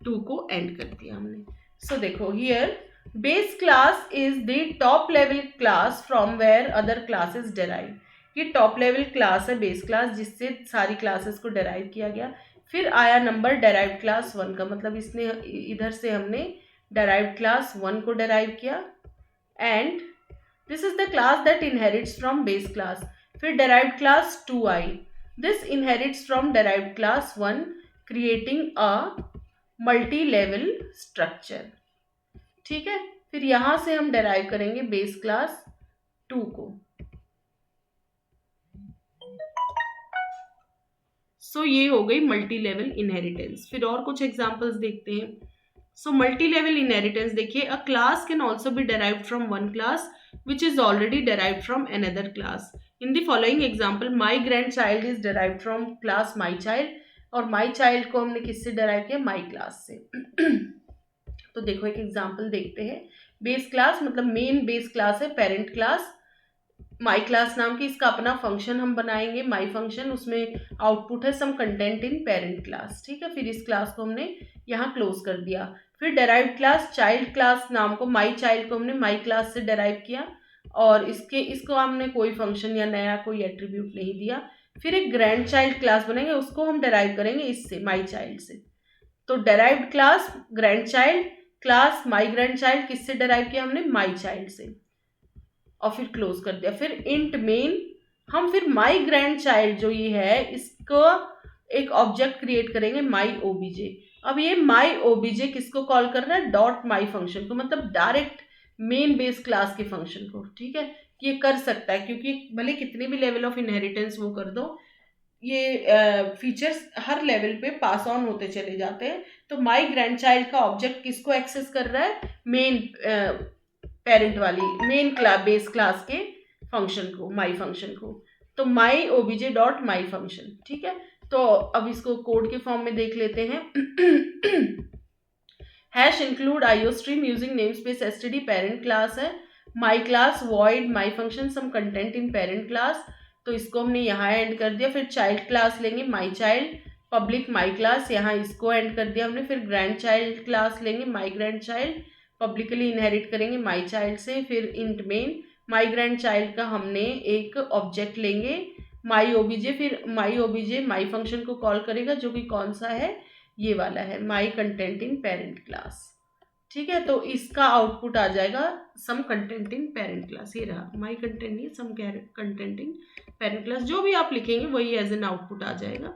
2 को एंड कर दिया हमने। सो देखो here base class is the top level class from where other classes derive. ये टॉप लेवल क्लास है बेस क्लास, जिससे सारी क्लासेस को डेराइव किया गया। फिर आया नंबर डेराइव क्लास 1 का, मतलब इसने इधर से हमने डेराइव क्लास 1 को डेराइव किया, and this is the class that inherits from base class. फिर डेराइव क्लास 2 आई, this inherits from derive class 1 creating a multi level structure. ठीक है, फिर यहां से हम डेराइव करेंगे बेस क्लास 2 को। सो ये हो गई मल्टी लेवल इनहेरिटेंस। फिर और कुछ एग्जांपल्स देखते हैं। सो मल्टी लेवल इनहेरिटेंस देखिए, अ class can also be derived from one class which is already derived from another class. In the following example my grand child is derived from class my child, और my child को हमने किससे derive किया, my class से। तो देखो एक example देखते हैं। बेस क्लास मतलब मेन बेस क्लास है, पेरेंट क्लास माई क्लास नाम की, इसका अपना फंक्शन हम बनाएंगे माई फंक्शन, उसमें आउटपुट है some content in parent class. ठीक है, फिर इस क्लास को हमने यहाँ क्लोज कर दिया। फिर डेराइव्ड क्लास चाइल्ड क्लास नाम को, माई चाइल्ड को हमने माई क्लास से डेराइव किया, और इसको हमने कोई फंक्शन या नया कोई एट्रीब्यूट नहीं दिया। फिर एक ग्रैंड चाइल्ड क्लास बनेंगे, उसको हम डेराइव करेंगे इससे माई चाइल्ड से। तो derived class grand child class my grand child किससे डेराइव किया हमने, माई चाइल्ड से, और फिर क्लोज कर दिया। फिर इंट मेन, हम फिर माई ग्रैंड चाइल्ड जो ये है इसको एक ऑब्जेक्ट क्रिएट करेंगे माई ओबीजे। अब ये माई ओबीजे किसको कॉल कर रहा है, डॉट माई फंक्शन को, मतलब डायरेक्ट मेन बेस क्लास के फंक्शन को। ठीक है, ये कर सकता है क्योंकि भले कितने भी लेवल ऑफ इनहेरिटेंस वो कर दो, ये फीचर्स हर लेवल पे पास ऑन होते चले जाते हैं। तो माई ग्रैंड चाइल्ड का ऑब्जेक्ट किसको एक्सेस कर रहा है, मेन पेरेंट वाली मेन क्लास बेस क्लास के फंक्शन को, माई फंक्शन को। तो माई ओबीजे डॉट माई फंक्शन। ठीक है, तो अब इसको कोड के फॉर्म में देख लेते हैं। Hash include iostream using namespace STD parent class है, my class void my function some content in parent class, तो इसको हमने यहाँ एंड कर दिया। फिर चाइल्ड क्लास लेंगे my child public my class, यहाँ इसको एंड कर दिया हमने। फिर ग्रैंड चाइल्ड क्लास लेंगे my grandchild, publicly inherit करेंगे माई चाइल्ड से। फिर int main my grandchild का हमने एक ऑब्जेक्ट लेंगे माई ओबीजे, फिर माई ओबीजे माई फंक्शन को कॉल करेगा जो कि कौन सा है, ये वाला है my content in parent class. ठीक है, तो इसका आउटपुट आ जाएगा some content in parent class, ये रहा माई कंटेंट नहीं some content in parent class, जो भी आप लिखेंगे वही एज एन आउटपुट आ जाएगा।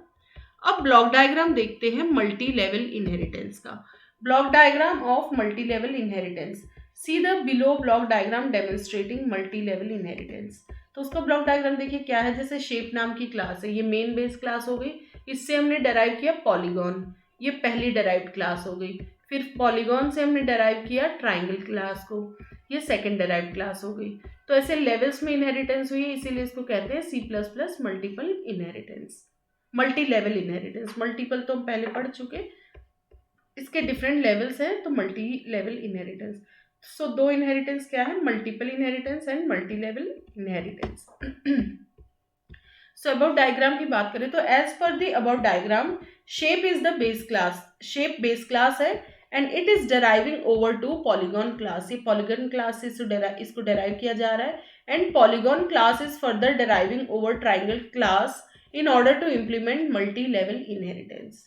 अब ब्लॉक डायग्राम देखते हैं मल्टी लेवल इनहेरिटेंस का। Block diagram of multi level inheritance, see the below block diagram demonstrating multi level inheritance. तो उसका ब्लॉक डायग्राम देखिए क्या है, जैसे शेप नाम की क्लास है, ये मेन बेस क्लास हो गई, इससे हमने डेराइव किया पॉलीगॉन, ये पहली डेराइव्ड क्लास हो गई। फिर पॉलीगॉन से हमने डेराइव किया ट्राइंगल क्लास को, ये सेकंड डेराइव्ड क्लास हो गई। तो ऐसे लेवल्स में इनहेरिटेंस हुई है, इसीलिए इसको कहते हैं C++ multiple inheritance, multi level inheritance. Multiple तो हम पहले पढ़ चुके, इसके डिफरेंट लेवल्स हैं, तो मल्टी लेवल इनहेरिटेंस। सो दो इनहेरिटेंस क्या है, multiple inheritance and multi level inheritance. So about diagram की बात करें तो as per the about diagram shape is the base class, shape base class है and it is deriving over to polygon class, ये polygon class से इसको derive किया जा रहा है, and polygon class is further deriving over triangle class in order to implement multi level inheritance.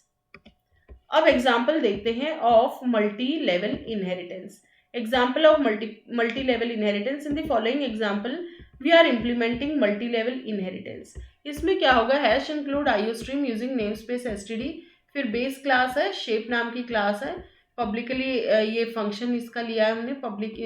अब example देखते हैं of multi level inheritance. Example of multi level inheritance, in the following example we are implementing multi level inheritance. इसमें क्या होगा, hash include iostream using namespace STD, फिर base class है, shape नाम की क्लास है, पब्लिकली ये function इसका लिया है हमने पब्लिक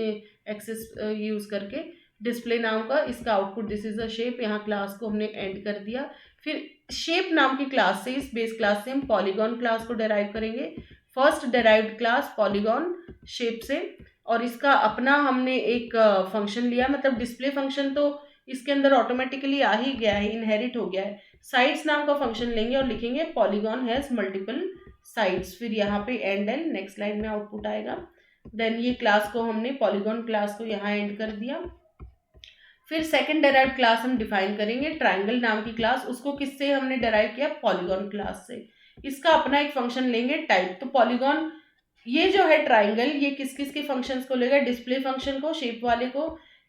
एक्सेस यूज करके, डिस्प्ले नाम का, इसका output this is a shape, यहाँ क्लास को हमने एंड कर दिया। फिर शेप नाम की क्लास से, इस बेस क्लास से हम पॉलीगॉन क्लास को डेराइव करेंगे, first derived class polygon shape से, और इसका अपना हमने एक फंक्शन लिया, मतलब डिस्प्ले फंक्शन तो इसके अंदर ऑटोमेटिकली आ ही गया है, इनहेरिट हो गया है। साइड्स नाम का फंक्शन लेंगे और लिखेंगे पॉलीगॉन हैज मल्टीपल साइड्स, फिर यहाँ पे एंड एल, नेक्स्ट लाइन में आउटपुट आएगा। देन ये क्लास को हमने पॉलीगॉन क्लास को यहाँ एंड कर दिया। फिर सेकंड डेराइव्ड क्लास हम डिफाइन करेंगे, ट्राइंगल नाम की क्लास, उसको किससे हमने डेराइव किया, पॉलीगॉन क्लास से। इसका अपना एक फंक्शन लेंगे टाइप, तो पॉलीगॉन ये जो है ट्राइंगल, ये किस किस के फंक्शंस को लेगा, डिस्प्ले फंक्शन को, शेप वाले को,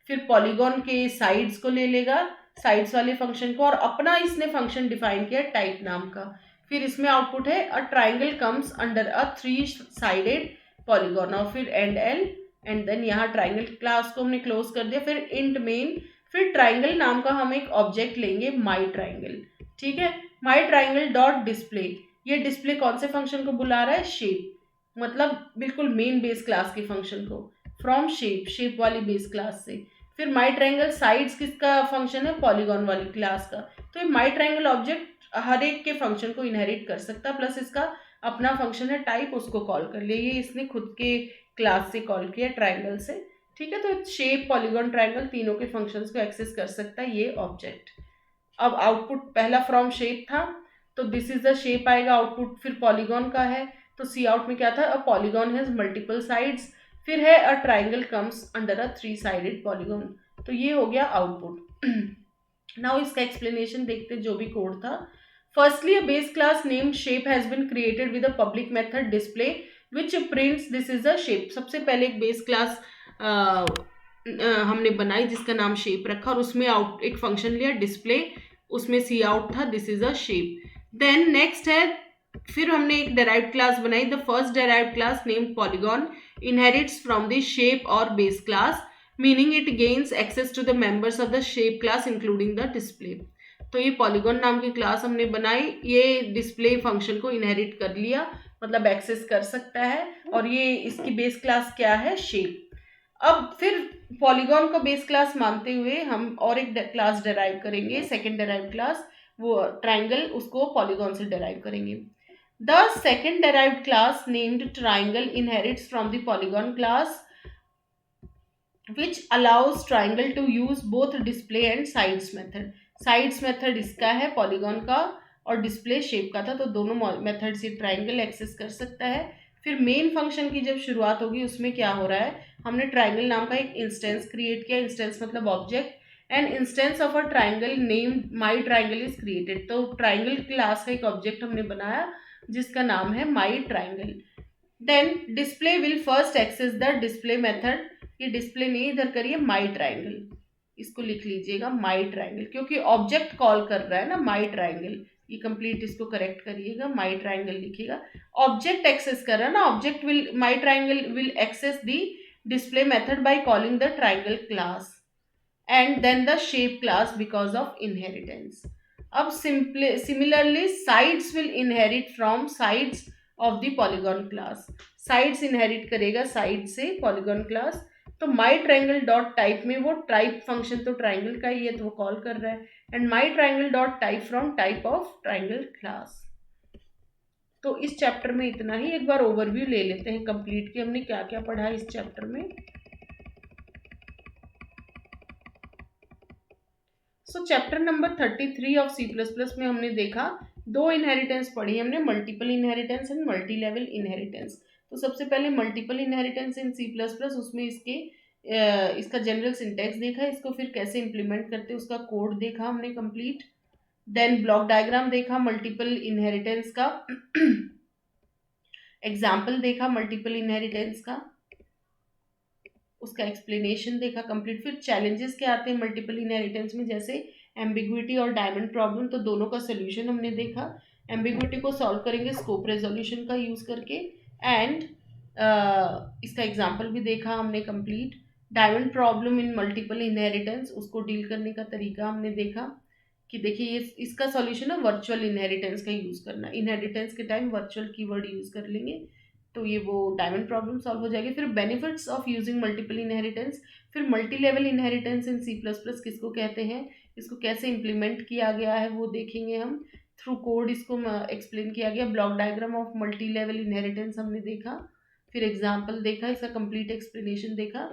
फिर पॉलीगॉन के साइड्स को ले लेगा, साइड्स वाले फंक्शन को, और अपना इसने फंक्शन डिफाइन किया टाइप नाम का। फिर इसमें आउटपुट है a triangle comes under a 3 sided polygon, और फिर एंड एल, एंड देन यहाँ ट्राइंगल क्लास को हमने क्लोज कर दिया। फिर इंट मेन, फिर ट्राइंगल नाम का हम एक ऑब्जेक्ट लेंगे माई ट्राइंगल, ठीक है। माई ट्राइंगल डॉट डिस्प्ले, ये डिस्प्ले कौन से फंक्शन को बुला रहा है, शेप, मतलब बिल्कुल मेन बेस क्लास के फंक्शन को, फ्रॉम शेप, शेप वाली बेस क्लास से। फिर माई ट्राइंगल साइड्स किसका फंक्शन है, पॉलीगॉन वाली क्लास का। तो ये माई ट्राइंगल ऑब्जेक्ट हर एक के फंक्शन को इनहेरिट कर सकता है, प्लस इसका अपना फंक्शन है टाइप, उसको कॉल कर लिया, ये इसने खुद के क्लास से कॉल किया ट्राइंगल से, ठीक है। तो शेप, पॉलीगॉन, ट्राइंगल तीनों के फंक्शंस को एक्सेस कर सकता है ये ऑब्जेक्ट। अब आउटपुट पहला फ्रॉम शेप था, तो दिस इज द शेप आएगा आउटपुट। फिर पॉलीगॉन का है, तो सी आउट में क्या था, a polygon has multiple sides. फिर है a triangle comes under a 3 sided polygon, तो ये हो गया आउटपुट। नाउ इसका एक्सप्लेनेशन देखते जो भी कोड था। Firstly a base class named shape has been created with a public method display which prints this is a shape. सबसे पहले एक बेस क्लास हमने बनाई जिसका नाम शेप रखा, और उसमें आउट एक फंक्शन लिया डिस्प्ले, उसमें सी आउट था this is a shape. Then next है, फिर हमने एक डेराइव्ड क्लास बनाई, the first derived class named polygon inherits from the shape और base class, meaning it gains access to the members of the shape class including the display. तो ये polygon नाम की क्लास हमने बनाई, ये डिस्प्ले फंक्शन को इनहेरिट कर लिया, मतलब एक्सेस कर सकता है, और ये इसकी बेस क्लास क्या है, शेप। अब फिर पॉलीगॉन को बेस क्लास मानते हुए हम और एक क्लास डेराइव करेंगे, सेकंड डेराइव क्लास, वो ट्राइंगल, उसको पॉलीगॉन से डेराइव करेंगे। The second derived class named triangle inherits from the polygon class which allows triangle to use both display and sides method। sides method इसका है polygon का, और display shape का था, तो दोनों मेथड से ट्राइंगल एक्सेस कर सकता है। फिर मेन फंक्शन की जब शुरुआत होगी उसमें क्या हो रहा है, हमने ट्राइंगल नाम का एक इंस्टेंस क्रिएट किया, इंस्टेंस मतलब object, and instance of a triangle named my triangle is created. तो ट्राइंगल क्लास का एक ऑब्जेक्ट हमने बनाया जिसका नाम है my triangle. Then display will first access the display method, ये डिस्प्ले नहीं इधर करिए, माई ट्राइंगल, इसको लिख लीजिएगा माई ट्राइंगल, क्योंकि ऑब्जेक्ट कॉल कर रहा है ना माई ट्राइंगल, ये कंप्लीट इसको करेक्ट करिएगा, माई ट्राइंगल लिखिएगा, ऑब्जेक्ट एक्सेस कर रहा है ना, object will, my triangle will access the display method by calling the triangle class and then the shape class because of inheritance. अब similarly sides will inherit from sides of the polygon class, sides inherit करेगा side से polygon class. तो my triangle dot type में वो type function तो triangle का ही है, तो वो कॉल कर रहा है, and my triangle dot type from type of triangle class. तो इस चैप्टर में इतना ही, एक बार ओवरव्यू ले लेते हैं कंप्लीट कि हमने क्या क्या पढ़ा इस चैप्टर में। सो चैप्टर नंबर 33 ऑफ C++ में हमने देखा, दो इनहेरिटेंस पढ़ी हमने, multiple inheritance and multi level inheritance. तो सबसे पहले मल्टीपल इनहेरिटेंस इन C++, उसमें इसका जनरल सिंटैक्स देखा, इसको फिर कैसे इम्प्लीमेंट करते उसका कोड देखा हमने कंप्लीट। देन ब्लॉक डायग्राम देखा मल्टीपल इनहेरिटेंस का, एग्जाम्पल देखा मल्टीपल इनहेरिटेंस का, उसका एक्सप्लेनेशन देखा कंप्लीट। फिर चैलेंजेस क्या आते हैं मल्टीपल इनहेरिटेंस में, जैसे एम्बिग्विटी और डायमंड प्रॉब्लम, तो दोनों का सोल्यूशन हमने देखा। एम्बिग्विटी को सॉल्व करेंगे स्कोप रेजोल्यूशन का यूज़ करके, एंड इसका एग्जाम्पल भी देखा हमने complete. Diamond problem in multiple inheritance, उसको डील करने का तरीका हमने देखा कि देखिए ये इसका सॉल्यूशन है वर्चुअल इनहेरिटेंस का यूज़ करना, इनहेरिटेंस के टाइम वर्चुअल कीवर्ड यूज़ कर लेंगे तो ये वो डायमंड प्रॉब्लम सॉल्व हो जाएगी। फिर benefits of using multiple inheritance, फिर multi level inheritance in C++ किसको कहते हैं, इसको कैसे इम्प्लीमेंट किया गया है वो देखेंगे हम। थ्रू कोड इसको एक्सप्लेन किया गया। Block diagram of multi level inheritance हमने देखा, फिर एग्जाम्पल देखा, इसका कंप्लीट एक्सप्लेनेशन देखा।